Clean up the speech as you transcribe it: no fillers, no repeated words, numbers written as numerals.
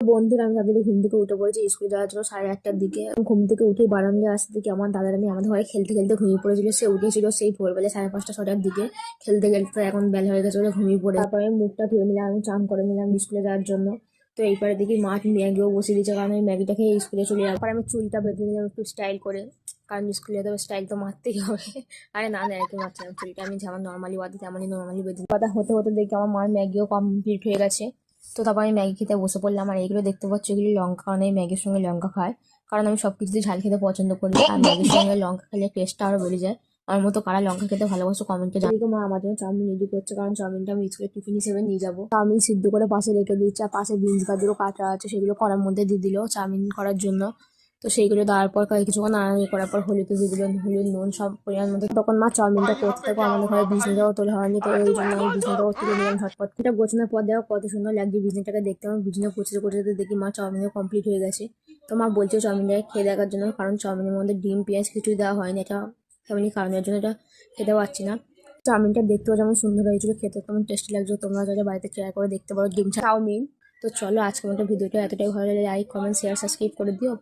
বন্ধুরা আমি তাদের ঘুম থেকে উঠে পড়েছি স্কুলে যাওয়ার জন্য 8:30টার দিকে। ঘুম থেকে উঠে বারান্দায় আসতে দেখি আমার দাদারা নিয়ে আমাদের ঘরে খেলতে খেলতে ঘুমিয়ে পড়েছিল। সে উঠেছিল সেই ভোরবেলা 5:30-6টার দিকে খেলতে খেলতে, এখন বেলা হয়ে গেছে বলে ঘুমিয়ে পড়ে। তারপরে আমি মুখটা ধুয়ে নিলাম, আমি চান করে নিলাম স্কুলে যাওয়ার জন্য। তো এইবারে দেখি মা ম্যাগিও বসিয়ে দিয়েছে, কারণ আমি ম্যাগিটা খেয়ে স্কুলে চলে যাওয়ার পর আমি চুলটা বেঁধে নিলাম একটু স্টাইল করে, কারণ স্কুলে তো স্টাইল তো মারতেই হবে। আরে না না, আর কি মারছিলাম, চুলটা আমি যেমন নর্মালি বাঁধি তেমনই নর্মালি বেঁধে কথা হতে হতে দেখি আমার মার ম্যাগিও কমপ্লিট হয়ে গেছে। তো তারপর আমি ম্যাগি খেতে বসে পড়লাম। আর এইগুলো দেখতে পাচ্ছি, এগুলি লঙ্কা, কারণ এই ম্যাগির সঙ্গে লঙ্কা খায়, কারণ আমি সবকিছুতে ঝাল খেতে পছন্দ করি, আর ম্যাগির সঙ্গে লঙ্কা খেলে টেস্টটা আরো বেড়ে যায়। আমার মতো কারা লঙ্কা খেতে ভালোবাসো কমেন্টে জানিয়ে। মা আমার জন্য চাউমিন রেডি করছে, কারণ চাউমিনটা আমি স্কুলে টিফিন হিসেবে নিয়ে যাবো। চাউমিন সিদ্ধ করে পাশে রেখে দিচ্ছে, আর পাশে বিনস গাজরও কাটা আছে, সেগুলো কড়ার মধ্যে দিয়ে দিল চাউমিন করার জন্য। তো সেইগুলো দেওয়ার পর কিছুক্ষণ নাড়ানাড়ি করার পর হলুদ দিয়ে দিল, হলুদ নুন সব পরিমাণ মতো। তখন মা চাউমিনটা করতে থাকো, আমাদের ঘরে বিছনাটাও তোলা হয়নি, তো ওই জন্য আমি বিছনাটাও তুলে নিলাম ঝটপট। এটা গোছানোর পর দেখো কত সুন্দর লাগছে বিছনাটাকে দেখতে। আমার বিছনা কুচতে কুচতে দেখি মা চাউমিনও কমপ্লিট হয়ে গেছে। তো মা বলছে চাউমিনটাকে খেয়ে দেখার জন্য, কারণ চাউমিনের মধ্যে ডিম পেঁয়াজ কিছুই দেওয়া হয়নি, এটা ফ্যামিলি কারণের জন্য এটা খেতে পারছি না। চাউমিনটা দেখতেও যেমন সুন্দর হয়েছিল, খেতে কেমন টেস্টি লাগছে, তোমরা যারা বাড়িতে ট্রাই করে দেখতে পারো ডিম চাউমিন। তো চলো আজকের মতো ভিডিওটা এতটাই ভালো লাগে, লাইক কমেন্ট শেয়ার সাবস্ক্রাইব করে দিও।